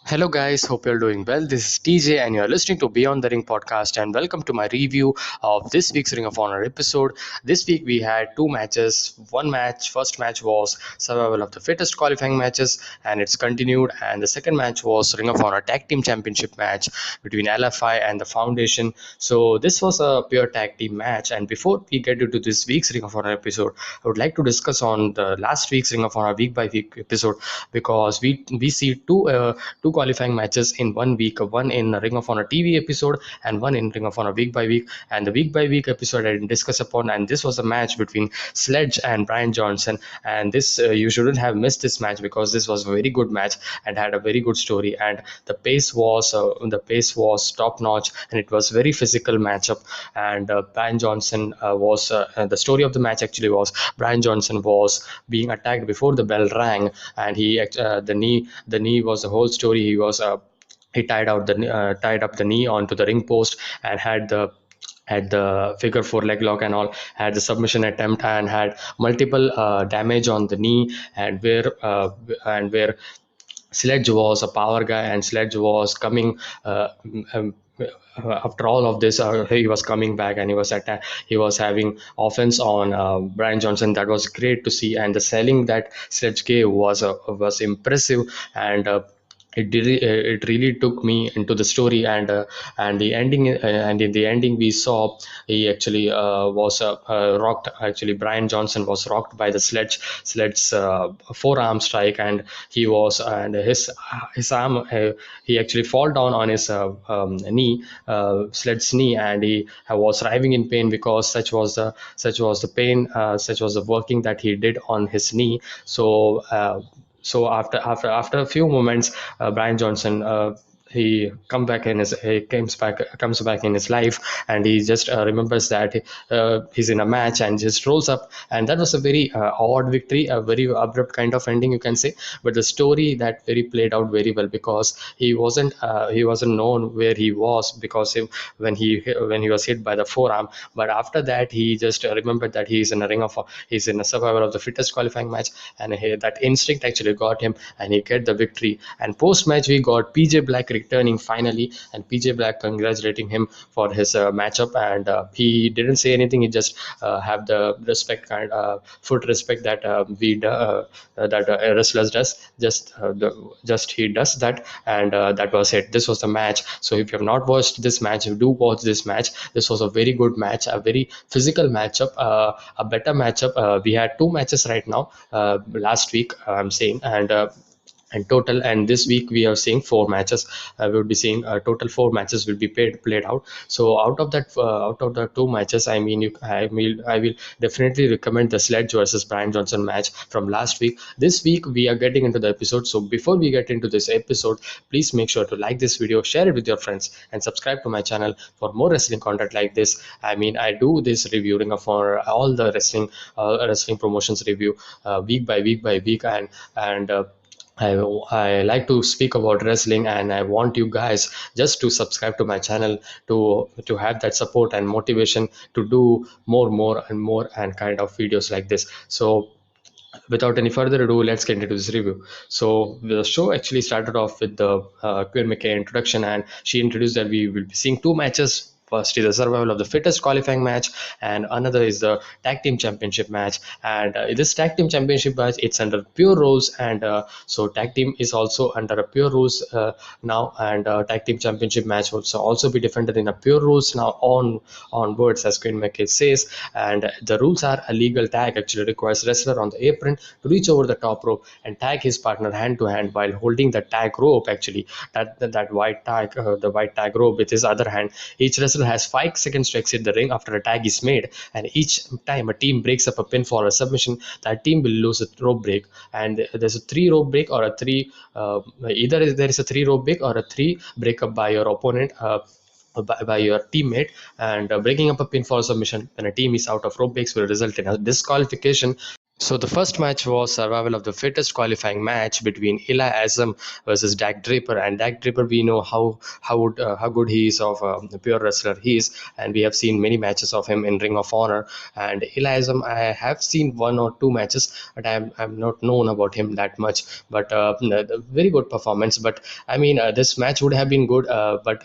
Hello guys, hope you're doing well. This is TJ and you're listening to Beyond the Ring podcast, and welcome to my review of this week's Ring of Honor episode. This week we had two matches. First match was survival of the fittest qualifying matches and it's continued, and the second match was Ring of Honor Tag Team Championship match between LFI and the Foundation. So this was a pure tag team match, and before we get into this week's Ring of Honor episode, I would like to discuss on the last week's Ring of Honor week by week episode, because we see two qualifying matches in 1 week, one in Ring of Honor TV episode and one in Ring of Honor week by week. And the week by week episode I didn't discuss upon, and this was a match between Sledge and Brian Johnson. And this you shouldn't have missed this match, because this was a very good match and had a very good story, and the pace was top notch, and it was very physical matchup. And Brian Johnson was the story of the match actually was Brian Johnson was being attacked before the bell rang, and the knee was the whole story. He tied up the knee onto the ring post and had the figure four leg lock and all, had the submission attempt, and had multiple damage on the knee, and where Sledge was a power guy, and Sledge was coming um, after all of this. He was coming back, and he was having offense on Brian Johnson. That was great to see, and the selling that Sledge gave was impressive. And it really took me into the story, and the ending, and in the ending we saw he actually was rocked. Actually, Brian Johnson was rocked by the Sledge's forearm strike, and his arm, he actually fall down on his knee, Sledge's knee, and he was writhing in pain, because such was the working that he did on his knee. So after a few moments, Brian Johnson, he comes back in his life, and he just remembers that he's in a match and just rolls up. And that was a very odd victory, a very abrupt kind of ending, you can say. But the story that very played out very well, because he wasn't known where he was, because when he was hit by the forearm. But after that, he just remembered that he's in a survival of the fittest qualifying match, and that instinct actually got him, and he get the victory. And post match we got PJ Black returning finally, and PJ Black congratulating him for his matchup. And he didn't say anything. He just have the respect foot respect that wrestlers does. Just he does that, and that was it. This was the match. So if you have not watched this match, do watch this match. This was a very good match, a very physical matchup, a better matchup. We had two matches right now. Last week, I'm saying, and total, and this week we are seeing four matches. We will be seeing total four matches will be played out. So out of the two matches, I mean, I will definitely recommend the Sledge versus Brian Johnson match from last week. This week we are getting into the episode. So before we get into this episode, please make sure to like this video, share it with your friends, and subscribe to my channel for more wrestling content like this. I mean, I do this reviewing for all the wrestling promotions review week by week, and I like to speak about wrestling, and I want you guys just to subscribe to my channel to have that support and motivation to do more and kind of videos like this. So without any further ado, let's get into this review. So the show actually started off with the Queen McKay introduction, and she introduced that we will be seeing two matches. First is the survival of the fittest qualifying match, and another is the tag team championship match. And this tag team championship match, it's under pure rules, and so tag team is also under a pure rules now, and tag team championship match will also be defended in a pure rules now onwards, as Queen McKay says. And the rules are: a legal tag actually requires wrestler on the apron to reach over the top rope and tag his partner hand to hand while holding the tag rope, actually that white tag, the white tag rope with his other hand. Each wrestler has 5 seconds to exit the ring after a tag is made, and each time a team breaks up a pinfall or a submission, that team will lose a rope break. And there's a 3 rope break or a 3 either there is a 3 rope break or a 3 breakup by your opponent, by your teammate. And breaking up a pinfall submission when a team is out of rope breaks will result in a disqualification. So the first match was survival of the fittest qualifying match between Isom versus Dak Draper. And Dak Draper, we know how good he is of a pure wrestler he is, and we have seen many matches of him in Ring of Honor. And Isom, I have seen one or two matches, but I'm not known about him that much. But very good performance. But I mean, this match would have been good, but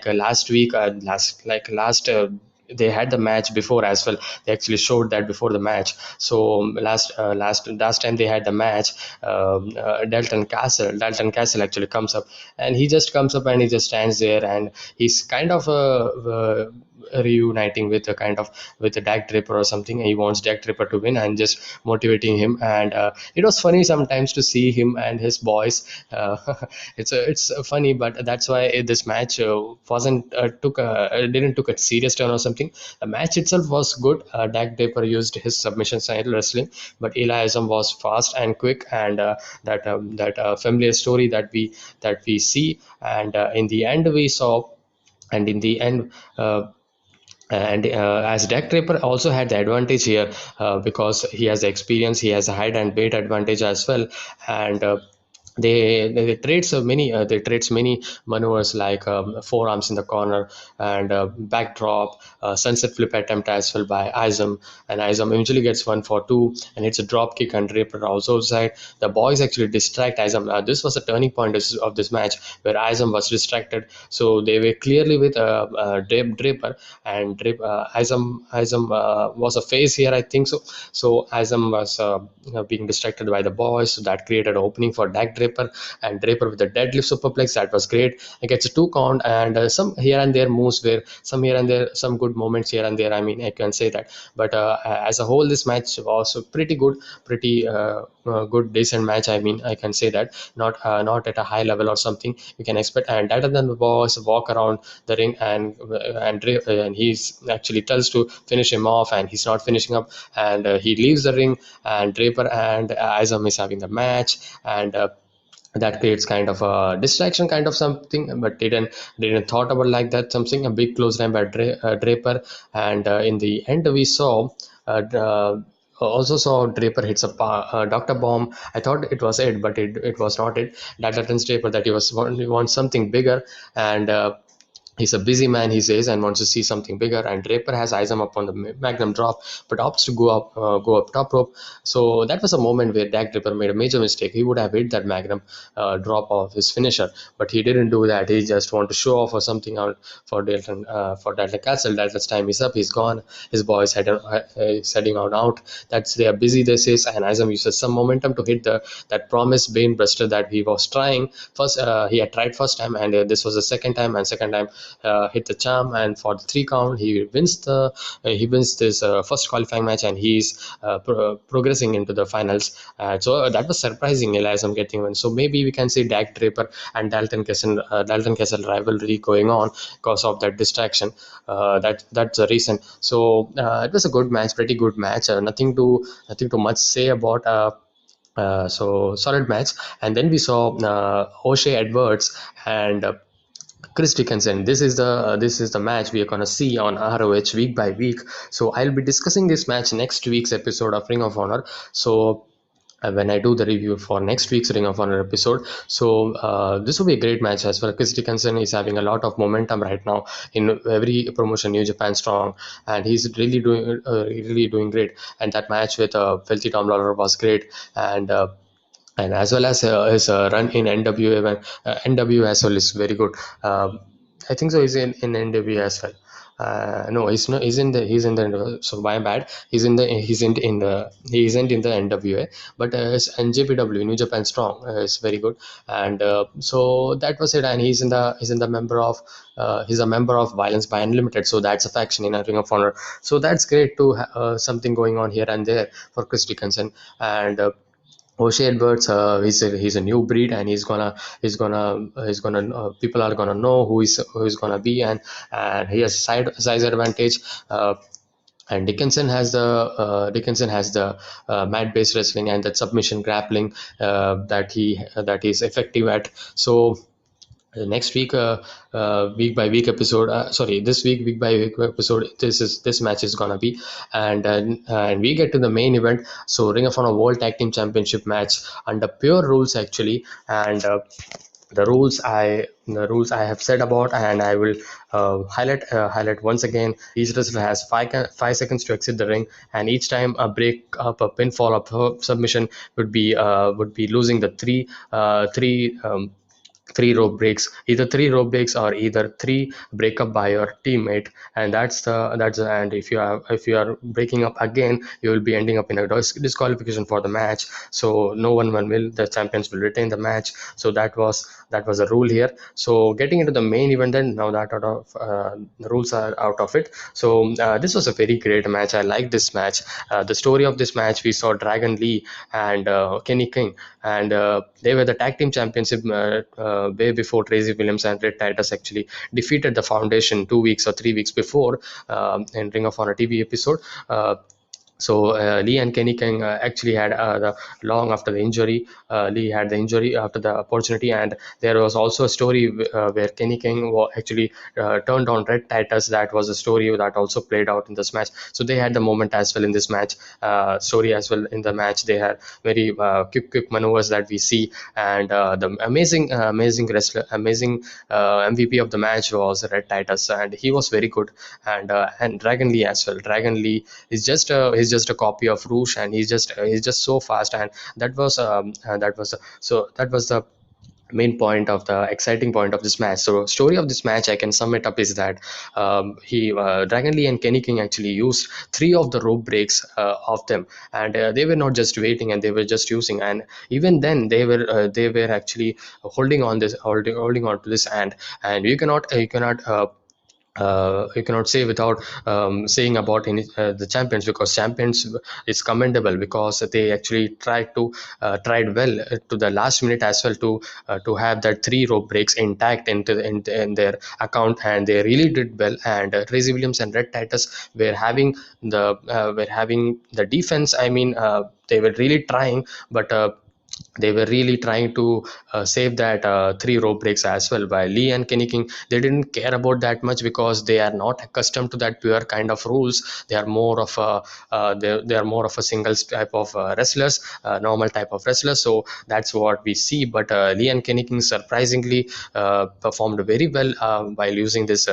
last week, last. They had the match before as well. They actually showed that before the match. So last time they had the match, Dalton Castle actually comes up, and he just comes up and he just stands there, and he's kind of reuniting with a kind of with a Dak Draper or something. He wants Dak Draper to win and just motivating him. And it was funny sometimes to see him and his boys. It's funny, but that's why this match wasn't took didn't took a serious turn or something. The match itself was good. Dak Draper used his submission style wrestling, but Elias was fast and quick, and that familiar story that we see. And in the end, we saw, and in the end. And as Dak Draper also had the advantage here because he has the experience, he has a height and weight advantage as well, and they trades they trades many maneuvers like forearms in the corner and backdrop, sunset flip attempt as well by Isom, and Isom eventually gets 1 for 2, and it's a drop kick and Draper also side. The boys actually distract Isom. This was a turning point of this match where Isom was distracted, so they were clearly with Draper, and Isom was a face here, I think so. So Isom was being distracted by the boys, so that created an opening for Dak Draper, and Draper with the deadlift superplex, that was great. It gets a 2 count, and some here and there moves where some here and there, some good moments here and there. I mean, I can say that. But as a whole, this match was pretty good, pretty good, decent match. I mean, I can say that not at a high level or something you can expect. And that then the boys walk around the ring, and he's actually tells to finish him off, and he's not finishing up, and he leaves the ring, and Draper and Isom is having the match, and that creates kind of a distraction kind of something, but didn't thought about like that, something a big close line by Draper. And in the end we saw also saw Draper hits a Dr. Bomb. I thought it was it, but it was not it. That turns Draper that he wants something bigger, and he's a busy man, he says, and wants to see something bigger. And Draper has Isom up on the Magnum drop, but opts to go up top rope. So that was a moment where Dak Draper made a major mistake. He would have hit that Magnum drop of his finisher, but he didn't do that. He just wanted to show off or something out for Dalton Castle. Dalton's time is up. He's gone. His boys heading on out. That's they are busy. This is, and Isom uses some momentum to hit that promised Bane Buster that he was trying first. He had tried first time, and this was the second time, and second time hit the charm, and for the 3 count he wins this first qualifying match, and he's progressing into the finals. So that was surprising, Elias getting one. So maybe we can see Dak Draper and Dalton Castle rivalry going on because of that distraction. That's the reason. So it was a good match, pretty good match. Nothing too much say about. So solid match. And then we saw O'Shea Edwards and Chris Dickinson. This is the match we are gonna see on ROH week by week. So I'll be discussing this match next week's episode of Ring of Honor. So when I do the review for next week's Ring of Honor episode. So this will be a great match as well. Chris Dickinson is having a lot of momentum right now in every promotion, New Japan Strong, and he's really doing great. And that match with Filthy Tom Lawler was great, and as well as his run in NWA. NWA as well is very good. I think so. He's in NWA as well. No, he's not. He's in the. So my bad. He isn't in the NWA, but his NJPW, New Japan Strong, is very good. And so that was it. And he's a member of Violence by Unlimited. So that's a faction in a Ring of Honor. So that's great to something going on here and there for Chris Dickinson. And O'Shea Edwards, he's a new breed, and people are gonna know who is gonna be, and he has size advantage. And Dickinson has the mat based wrestling and that submission grappling that he's effective at. So next week, week by week episode, sorry, this week by week episode, this match is gonna be. And we get to the main event. So Ring of Honor World Tag Team Championship match under pure rules actually. And the rules I have said about, and I will highlight once again. Each wrestler has 5 seconds to exit the ring, and each time a break up, a pinfall, a submission would be losing the three rope breaks, either three rope breaks or either three breakup by your teammate. And and if you are breaking up again, you will be ending up in a disqualification for the match. So no one will the champions will retain the match. So that was a rule here. So getting into the main event, then now that the rules are out of it. So this was a very great match. I like this match. The story of this match, we saw Dragon Lee and Kenny King, and they were the tag team championship way before Tracy Williams and Rhett Titus actually defeated the Foundation 2 weeks or 3 weeks before in Ring of Honor TV episode. Lee and Kenny King actually had long after the injury. Lee had the injury after the opportunity, and there was also a story where Kenny King actually turned on Red Titus. That was a story that also played out in this match. So they had the moment as well in this match, story as well in the match. They had very quick maneuvers that we see, and the amazing wrestler, amazing MVP of the match was Red Titus, and he was very good. And Dragon Lee as well. Dragon Lee is just a copy of Rouge, and he's just so fast. And that was the main point of the exciting point of this match. So story of this match, I can sum it up, is that he Dragon Lee and Kenny King actually used three of the rope breaks of them, and they were not just waiting, and they were just using. And even then they were actually holding on to this. And you cannot say without saying about the champions, because champions is commendable, because they actually tried well to the last minute as well to have that three rope breaks intact in their account, and they really did well. And Tracy Williams and Red Titus were having the defense. I mean, they were really trying, but they were really trying to save that three rope breaks as well. By Lee and Kenny King, they didn't care about that much, because they are not accustomed to that pure kind of rules. They are more of a they are more of a singles type of wrestlers, normal type of wrestlers. So that's what we see. But Lee and Kenny King surprisingly performed very well while using this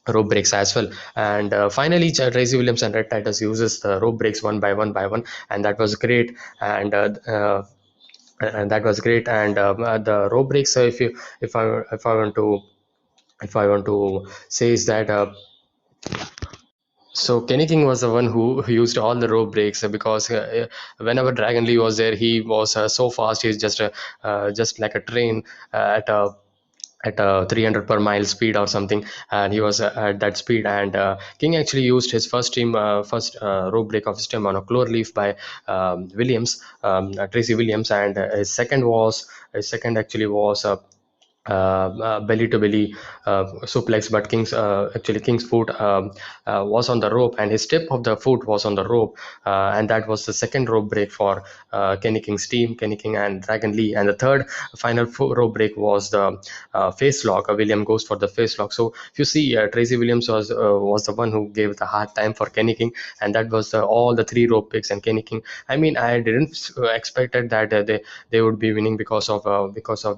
rope breaks as well. And finally, Tracy Williams and Red Titus uses the rope breaks one by one, and that was great. And that was great. And the rope breaks, if I want to say, is that so Kenny King was the one who used all the rope breaks, because whenever Dragon Lee was there, he was so fast. He's just like a train at 300 per mile speed or something, and he was at that speed. And King actually used his first rope break of his team on a clover leaf by Tracy Williams. And his second actually was belly to belly suplex, but King's foot was on the rope, and his tip of the foot was on the rope. And that was the second rope break for Kenny King's team, Kenny King and Dragon Lee. And the third final rope break was the face lock. William goes for the face lock. So if you see, Tracy Williams was the one who gave the hard time for Kenny King, and that was all the three rope breaks. And Kenny King, I mean, I didn't expected that they would be winning because of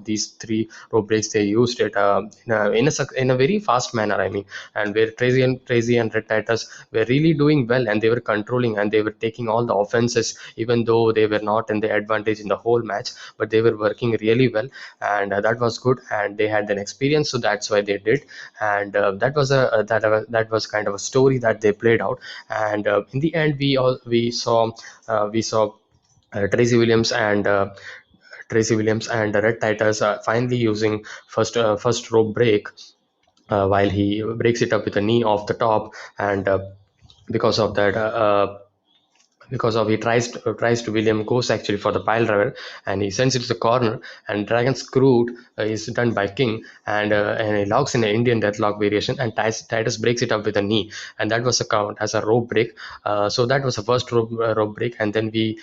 these three rope breaks. They used it in a very fast manner, I mean. And where Tracy and Red Titus were really doing well, and they were controlling, and they were taking all the offenses, even though they were not in the advantage in the whole match, but they were working really well. And that was good, and they had an experience, so that's why they did. And that was kind of a story that they played out. And in the end, we saw Tracy Williams and Red Titus finally using first rope break, while he breaks it up with a knee off the top. And because of that, because of he tries to William goes actually for the pile driver, and he sends it to the corner, and dragon screwed is done by King, and he locks in an Indian deathlock variation, and Titus breaks it up with a knee, and that was a count as a rope break. So that was the first rope break, and then he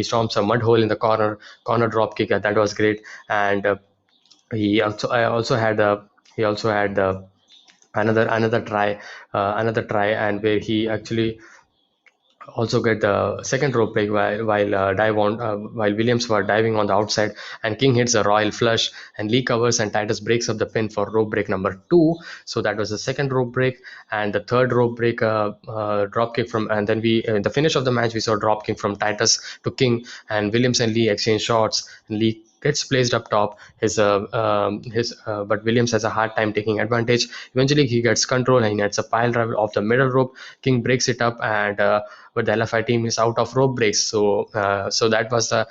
storms a mud hole in the corner drop kick, and that was great. And he also I also had he also had another try, and where he actually also get the second rope break while Williams were diving on the outside, and King hits a royal flush, and Lee covers, and Titus breaks up the pin for rope break number two. So that was the second rope break, and the third rope break drop kick from, and then we the finish of the match we saw drop kick from Titus to King, and Williams and Lee exchange shots, and Lee gets placed up top. His but Williams has a hard time taking advantage. Eventually, he gets control, and he nets a pile driver off the middle rope. King breaks it up, and but the LFI team is out of rope breaks. So that was the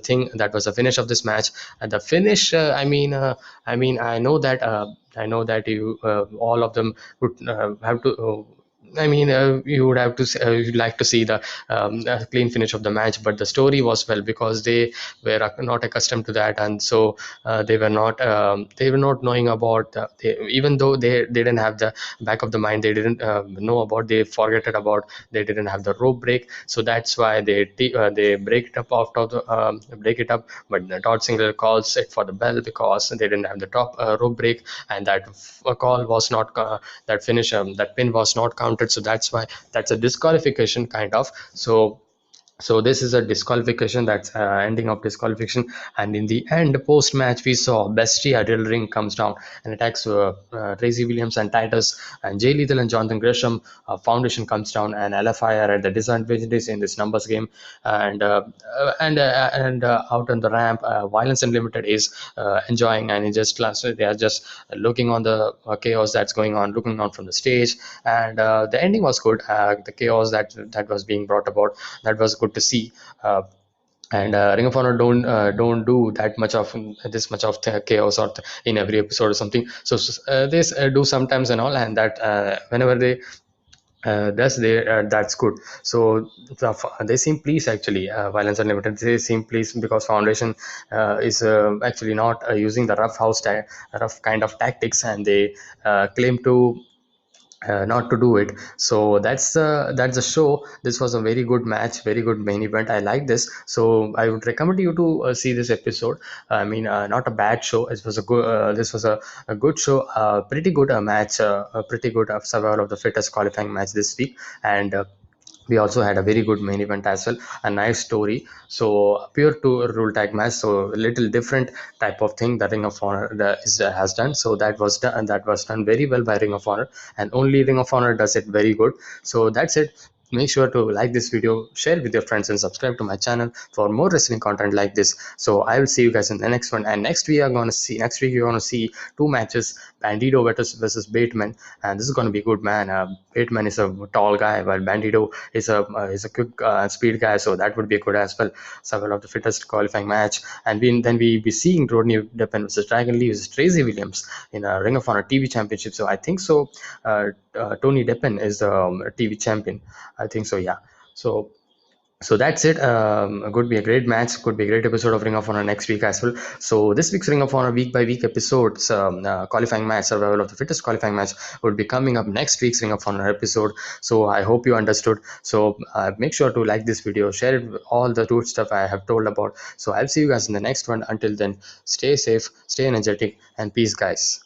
thing. That was the finish of this match. And the finish, I know that you all of them would have to. You would have to. You'd like to see the clean finish of the match, but the story was well because they were not accustomed to that, and so they were not knowing about. Even though they didn't have the back of the mind, they didn't know about. They forget it about. They didn't have the rope break, so that's why they break it up after the break it up. But Todd Singer calls it for the bell because they didn't have the top rope break, and that call was not that finish that pin was not counted. So that's why that's a disqualification kind of. So this is a disqualification, that's ending of disqualification. And in the end, post match, we saw Bestie Adriel Ring comes down and attacks Tracy Williams and Titus, and Jay Lethal and Jonathan Gresham. Foundation comes down, and LFI are at the disadvantages in this numbers game. And out on the ramp, Violence Unlimited is enjoying, and they are just looking on the chaos that's going on, looking on from the stage. And the ending was good. The chaos that was being brought about, that was good to see. And Ring of Honor don't do that much of this much of chaos in every episode or something. So they do sometimes and all, and that whenever they that's good. So they seem pleased actually. Violence Unlimited, they seem pleased because Foundation is actually not using the rough kind of tactics, and they claim to not to do it. So that's the show. This was a very good match, very good main event. I like this, so I would recommend you to see this episode. Not a bad show. It was a good this was a good show, pretty good match, a pretty good survival of the fittest qualifying match this week. And we also had a very good main event as well, a nice story. So pure two rule tag match, so a little different type of thing that Ring of Honor has done. So that was done, and that was done very well by Ring of Honor, and only Ring of Honor does it very good. So that's it. Make sure to like this video, share with your friends, and subscribe to my channel for more wrestling content like this. So I will see you guys in the next one. And next week you're gonna see two matches: Bandito versus Bateman, and this is gonna be good, man. Bateman is a tall guy, while Bandito is a quick speed guy, so that would be good as well. Several of the fittest qualifying match, and then we be seeing Rodney Deppen versus Dragon Lee versus Tracy Williams in a Ring of Honor TV Championship. So I think so. Tony Deppen is the TV champion. I think so. Yeah. So that's it. Could be a great match, could be a great episode of Ring of Honor next week as well. So this week's Ring of Honor week by week episodes, qualifying match, survival of the fittest qualifying match, would be coming up next week's Ring of Honor episode. So I hope you understood. So make sure to like this video, share it with all the good stuff I have told about. So I'll see you guys in the next one. Until then, stay safe, stay energetic, and peace, guys.